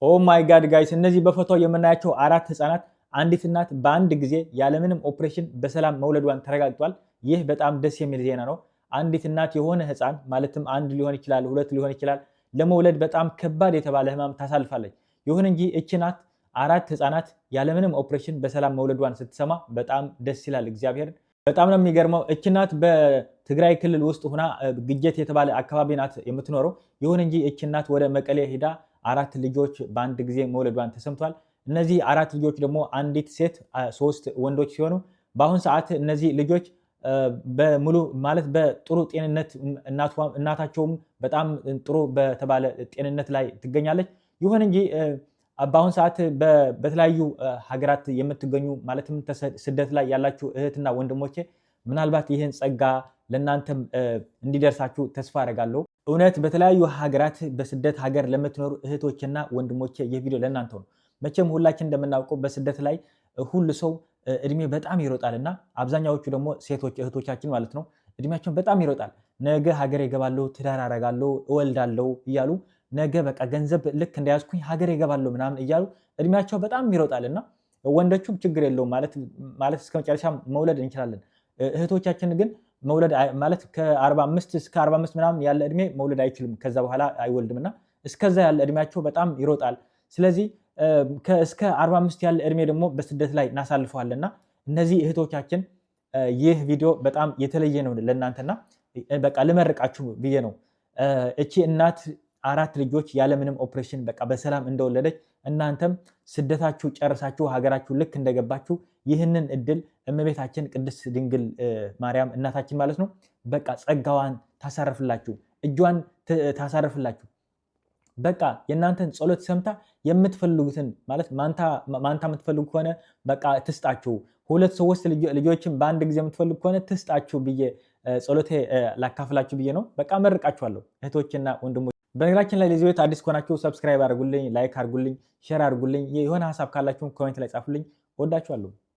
ኦ ማይ ጋድ ጋይስ፣ እነዚህ በፎቶ የምናያቸው 4 ህፃናት አንዲት እናት በአንድ ጊዜ ያለምንም ኦፕሬሽን በሰላም መውለዷን ተረጋግጧል። ይህ በጣም ደስ የሚል ዜና ነው። አንዲት እናት የሆነ ህፃን ማለትም አንድ ሊሆን ይችላል፣ ሁለት ሊሆን ይችላል፣ ለመውለድ በጣም ከባድ የተባለ ህመም ታሳልፋለች። ይሁን እንጂ እቺ እናት 4 ህፃናት ያለምንም ኦፕሬሽን በሰላም መውለዷን ስትሰማ በጣም ደስ ይላል። እግዚአብሔር በጣም ነው የሚገርመው። እቺ እናት በትግራይ ክልል ውስጥ ሆና ግጀት የተባለ አካባቢ ናት የምትኖረው። ይሁን እንጂ እቺ እናት ወደ መቀሌ ሄዳ 4 ልጆች በአንድ ጊዜ መውለዷን ተሰምቷል። እነዚህ 4 ልጆች ደግሞ አንዲት ሴት 3 ወንዶች ሲሆኑ በአሁን ሰዓት እነዚህ ልጆች በሙሉ ማለት በጥሩ ጤንነት እናታቸውም በጣም ጥሩ በተባለ ጤንነት ላይ ትገኛለች። ይሁን እንጂ በአሁን ሰዓት በተለያዩ ሀገራት የምትገኙ ማለትም ስደት ላይ ያላችሁ እህትና ወንድሞቼ ምናልባት ይህን ጸጋ ለእናንተም እንዲደርሳችሁ ተስፋ አደርጋለሁ። እውነት በተለያዩ ሀገራት በስደት ሀገር ለምትኖሩ እህቶችና ወንድሞቼ ይህ ቪዲዮ ለእናንተ ነው። መቼም ሁላችን እንደምናውቀው በስደት ላይ ሁሉ ሰው እድሜ በጣም ይሮጣል እና አብዛኛዎቹ ደግሞ ሴቶች እህቶቻችን ማለት ነው እድሜያቸውን በጣም ይሮጣል። ነገ ሀገር ይገባለሁ፣ ትዳር አደርጋለሁ፣ እወልዳለሁ እያሉ ነገ በቃ ገንዘብ ልክ እንደያዝኩኝ ሀገር ይገባለሁ ምናምን እያሉ እድሜያቸው በጣም ይሮጣል እና ወንዶቹም ችግር የለውም ማለት እስከ መጨረሻ መውለድ እንችላለን። እህቶቻችን ግን መውለድ ማለት ከ45 እስከ 45 ምናምን ያለ እድሜ መውለድ አይችልም። ከዛ በኋላ አይወልድም እና እስከዛ ያለ እድሜያቸው በጣም ይሮጣል። ስለዚህ እስከ 45 ያለ እድሜ ደግሞ በስደት ላይ እናሳልፈዋልና እነዚህ እህቶቻችን ይህ ቪዲዮ በጣም የተለየ ነው ለእናንተና በቃ ልመርቃችሁ ብዬ ነው። እቺ እናት 4 ልጆች ያለምንም ኦፕሬሽን በቃ በሰላም እንደወለደች እናንተም ስደታችሁ ጨርሳችሁ ሀገራችሁ ልክ እንደገባችሁ ይህንን እድል እመቤታችን ቅድስት ድንግል ማርያም እናታችን ማለት ነው በቃ ጸጋዋን ታሳርፍላችሁ፣ እጇን ታሳርፍላችሁ። በቃ የእናንተን ጸሎት ሰምታ የምትፈልጉትን ማለት ማንታ የምትፈልጉ ከሆነ በቃ ትስጣችሁ። 2 3 ልጆችን በአንድ ጊዜ የምትፈልጉ ከሆነ ትስጣችሁ ብዬ ጸሎቴ ላካፍላችሁ ብዬ ነው። በቃ መርቃችኋለሁ እህቶችና ወንድሞች። በነገራችን ላይ ለዚህ ቤት አዲስ ከሆናችሁ ሰብስክራይብ አድርጉልኝ፣ ላይክ አድርጉልኝ፣ ሼር አድርጉልኝ። የሆነ ሀሳብ ካላችሁ ኮሜንት ላይ ጻፉልኝ። ወዳችኋለሁ።